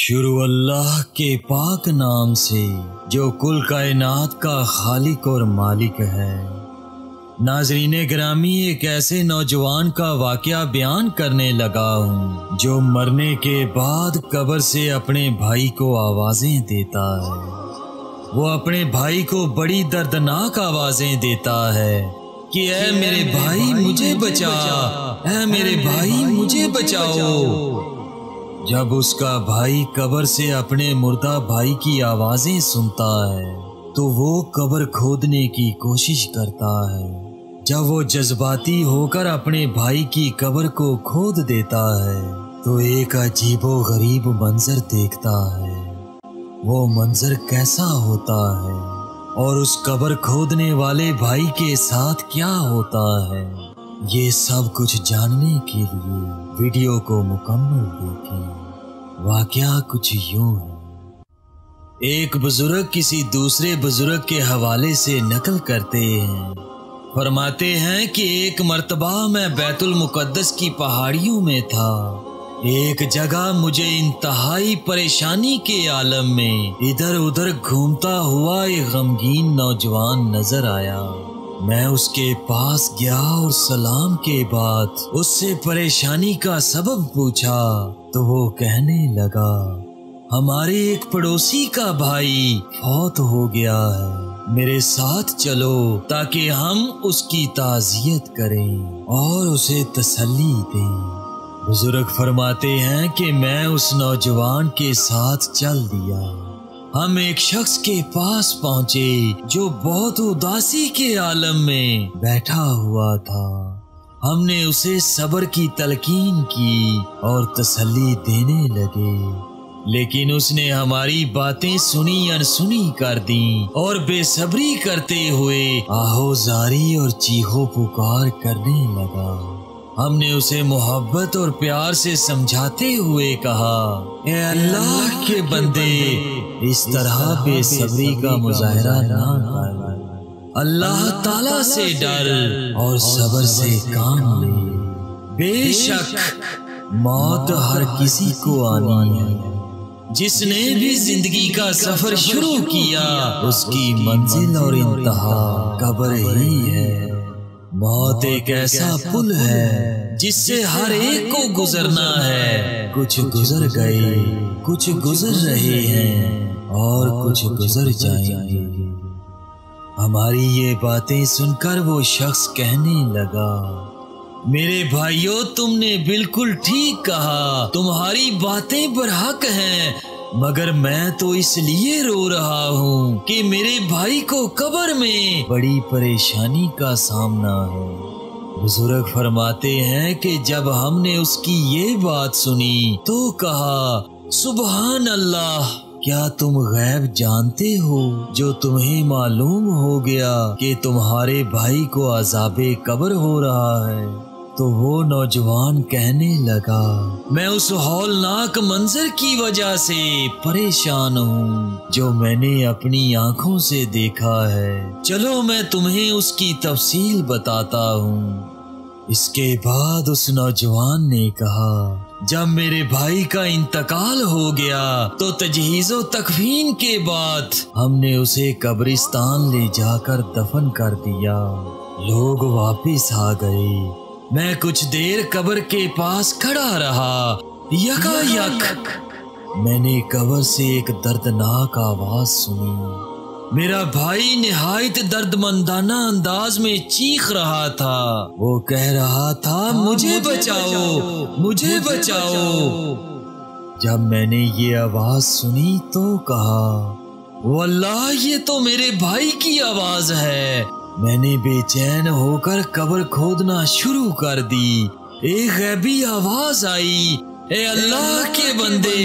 शुरू अल्लाह के पाक नाम से जो कुल कायनात का खालिक और मालिक है। नाज़रीन गिरामी, एक ऐसे नौजवान का वाक़या बयान करने लगा हूँ जो मरने के बाद कब्र से अपने भाई को आवाज़ें देता है। वो अपने भाई को बड़ी दर्दनाक आवाज़ें देता है कि ऐ मेरे भाई मुझे बचा, ऐ मेरे भाई मुझे बचाओ। जब उसका भाई कब्र से अपने मुर्दा भाई की आवाज़ें सुनता है तो वो कब्र खोदने की कोशिश करता है। जब वो जज्बाती होकर अपने भाई की कब्र को खोद देता है तो एक अजीबो गरीब मंजर देखता है। वो मंजर कैसा होता है और उस कब्र खोदने वाले भाई के साथ क्या होता है, ये सब कुछ जानने के लिए वीडियो को मुकम्मल देखें। वाकया कुछ यूं है। एक बुजुर्ग किसी दूसरे बुजुर्ग के हवाले से नकल करते हैं। फरमाते हैं कि एक मर्तबा मैं बैतुल मुकद्दस की पहाड़ियों में था। एक जगह मुझे इंतहाई परेशानी के आलम में इधर उधर घूमता हुआ एक गमगीन नौजवान नजर आया। मैं उसके पास गया और सलाम के बाद उससे परेशानी का सबब पूछा तो वो कहने लगा, हमारे एक पड़ोसी का भाई फौत हो गया है, मेरे साथ चलो ताकि हम उसकी ताज़ियत करें और उसे तसल्ली दें। बुजुर्ग फरमाते हैं कि मैं उस नौजवान के साथ चल दिया। हम एक शख्स के पास पहुंचे जो बहुत उदासी के आलम में बैठा हुआ था। हमने उसे सब्र की तलकीन की और तसल्ली देने लगे, लेकिन उसने हमारी बातें सुनी अनसुनी कर दी और बेसब्री करते हुए आहोजारी और चीखो पुकार करने लगा। हमने उसे मोहब्बत और प्यार से समझाते हुए कहा, ए अल्लाह के बंदे, इस तरह बेसब्री का मुजाहरा ना कर, अल्लाह ताला से डर और सब्र से काम ले। बेशक मौत हर किसी को आनी है। जिसने भी जिंदगी का सफर शुरू किया उसकी मंजिल और इंतहा कब्र ही है। मौत एक ऐसा पुल है जिससे हर एक को गुजरना है। कुछ गुजर गए, कुछ गुजर रहे हैं और कुछ गुजर जाएंगे। हमारी ये बातें सुनकर वो शख्स कहने लगा, मेरे भाइयों, तुमने बिल्कुल ठीक कहा, तुम्हारी बातें बरहक हैं, मगर मैं तो इसलिए रो रहा हूँ कि मेरे भाई को कब्र में बड़ी परेशानी का सामना है। बुजुर्ग फरमाते हैं कि जब हमने उसकी ये बात सुनी तो कहा, सुबहान अल्लाह, क्या तुम गैब जानते हो? जो तुम्हें मालूम हो गया कि तुम्हारे भाई को अज़ाबे कब्र हो रहा है। तो वो नौजवान कहने लगा, मैं उस हौलनाक मंजर की वजह से परेशान हूँ जो मैंने अपनी आंखों से देखा है। चलो मैं तुम्हें उसकी तफसील बताता हूँ। इसके बाद उस नौजवान ने कहा, जब मेरे भाई का इंतकाल हो गया तो तजहीज़ो तकफीन के बाद हमने उसे कब्रिस्तान ले जाकर दफन कर दिया। लोग वापिस आ गए। मैं कुछ देर कब्र के पास खड़ा रहा। यकायक मैंने कब्र से एक दर्दनाक आवाज सुनी। मेरा भाई निहायत दर्दमंदाना अंदाज में चीख रहा था। वो कह रहा था, मुझे बचाओ, मुझे बचाओ। जब मैंने ये आवाज सुनी तो कहा, वल्लाह ये तो मेरे भाई की आवाज है। मैंने बेचैन होकर कब्र खोदना शुरू कर दी। एक गैबी आवाज आई, ए अल्लाह के बंदे,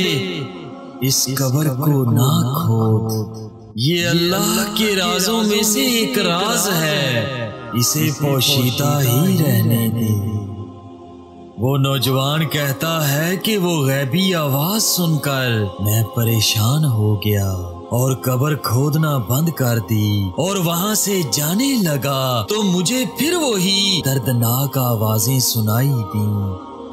इस कब्र को ना खोद, ये अल्लाह के राजों में से एक राज है, इसे पोशीदा ही रहने दे। वो नौजवान कहता है कि वो गैबी आवाज सुनकर मैं परेशान हो गया और कब्र खोदना बंद कर दी और वहां से जाने लगा तो मुझे फिर वही दर्दनाक आवाजें सुनाई दी।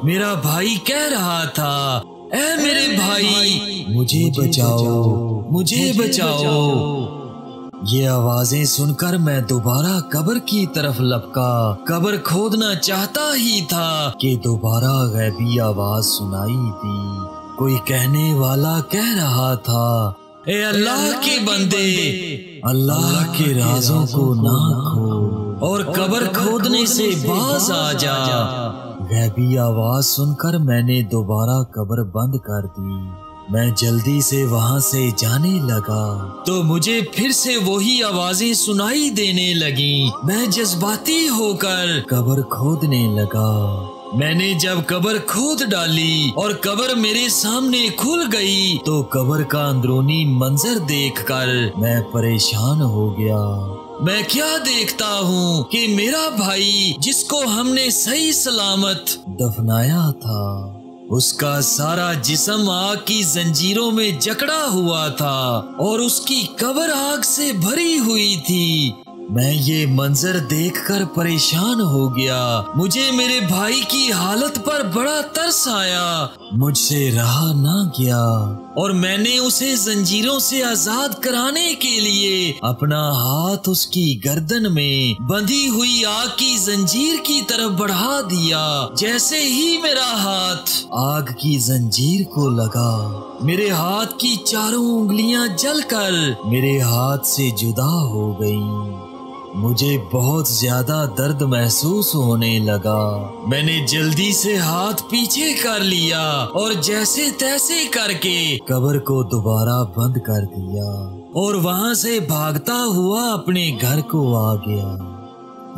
मेरा भाई कह रहा था, ऐ मेरे भाई मुझे बचाओ, मुझे बचाओ। ये आवाजें सुनकर मैं दोबारा कब्र की तरफ लपका। कब्र खोदना चाहता ही था कि दोबारा गैबी आवाज सुनाई दी। कोई कहने वाला कह रहा था, ए अल्लाह के बंदे, अल्लाह के राजों को ना खोल और कब्र खोदने से बाज आ जा। गैबी आवाज सुनकर मैंने दोबारा कब्र बंद कर दी। मैं जल्दी से वहां से जाने लगा तो मुझे फिर से वही आवाजें सुनाई देने लगी। मैं जज्बाती होकर कब्र खोदने लगा। मैंने जब कब्र खोद डाली और कब्र मेरे सामने खुल गई तो कब्र का अंदरूनी मंजर देखकर मैं परेशान हो गया। मैं क्या देखता हूँ कि मेरा भाई जिसको हमने सही सलामत दफनाया था, उसका सारा जिस्म आग की जंजीरों में जकड़ा हुआ था और उसकी कब्र आग से भरी हुई थी। मैं ये मंजर देखकर परेशान हो गया। मुझे मेरे भाई की हालत पर बड़ा तरस आया। मुझसे रहा ना गया और मैंने उसे जंजीरों से आजाद कराने के लिए अपना हाथ उसकी गर्दन में बंधी हुई आग की जंजीर की तरफ बढ़ा दिया। जैसे ही मेरा हाथ आग की जंजीर को लगा, मेरे हाथ की चारों उंगलियां जलकर मेरे हाथ से जुदा हो गईं। मुझे बहुत ज्यादा दर्द महसूस होने लगा। मैंने जल्दी से हाथ पीछे कर लिया और जैसे तैसे करके कब्र को दोबारा बंद कर दिया और वहां से भागता हुआ अपने घर को आ गया।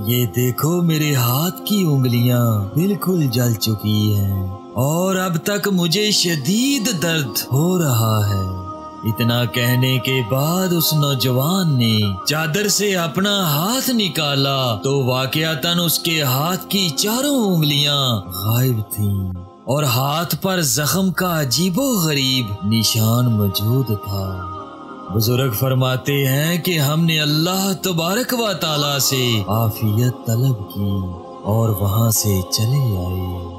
ये देखो, मेरे हाथ की उंगलियां बिल्कुल जल चुकी हैं और अब तक मुझे शदीद दर्द हो रहा है। इतना कहने के बाद उस नौजवान ने चादर से अपना हाथ निकाला तो वाकयातन उसके हाथ की चारों उंगलियां गायब थीं और हाथ पर जख्म का अजीबो गरीब निशान मौजूद था। बुजुर्ग फरमाते हैं कि हमने अल्लाह तबारक व तआला से आफियत तलब की और वहां से चले आए।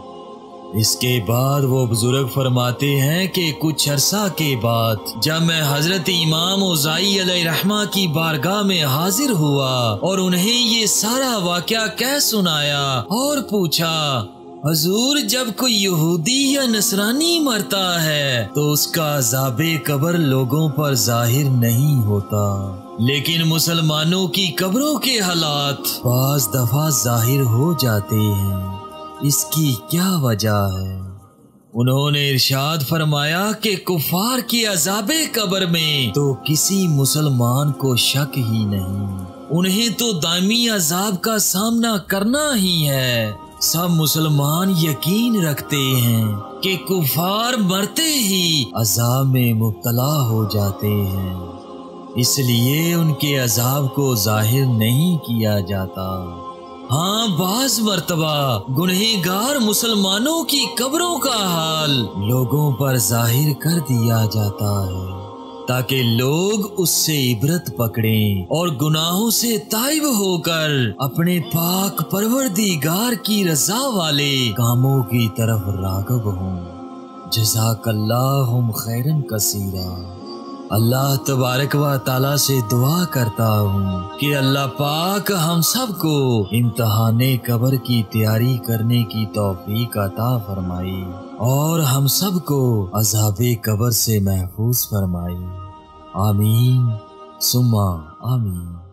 इसके बाद वो बुजुर्ग फरमाते हैं कि कुछ अरसा के बाद जब मैं हजरत इमाम औज़ाई अलैहिर्रहमा की बारगाह में हाजिर हुआ और उन्हें ये सारा वाक़या कह सुनाया और पूछा, हजूर, जब कोई यहूदी या नसरानी मरता है तो उसका अज़ाबे कब्र लोगों पर जाहिर नहीं होता, लेकिन मुसलमानों की कब्रों के हालात बाज़ दफा जाहिर हो जाते हैं। इसकी क्या वजह है? उन्होंने इरशाद फरमाया कि कुफार की अज़ाबे कब्र में तो किसी मुसलमान को शक ही नहीं, उन्हें तो दायमी अज़ाब का सामना करना ही है। सब मुसलमान यकीन रखते हैं कि कुफार मरते ही अज़ाब में मुब्तला हो जाते हैं, इसलिए उनके अज़ाब को जाहिर नहीं किया जाता। हाँ, बाज मर्तबा गुनहगार मुसलमानों की कब्रों का हाल लोगों पर जाहिर कर दिया जाता है ताकि लोग उससे इबरत पकड़ें और गुनाहों से ताइब होकर अपने पाक परवरदिगार की रज़ा वाले कामों की तरफ राग़ब हों। जज़ाकल्लाहुम खैरन कसीरा। अल्लाह तबारक व तआला से दुआ करता हूँ कि अल्लाह पाक हम सबको इम्तिहाने कब्र की तैयारी करने की तौफीक अता फरमाए और हम सबको अज़ाबे कब्र से महफूज फरमाए। आमीन सुम्मा आमीन।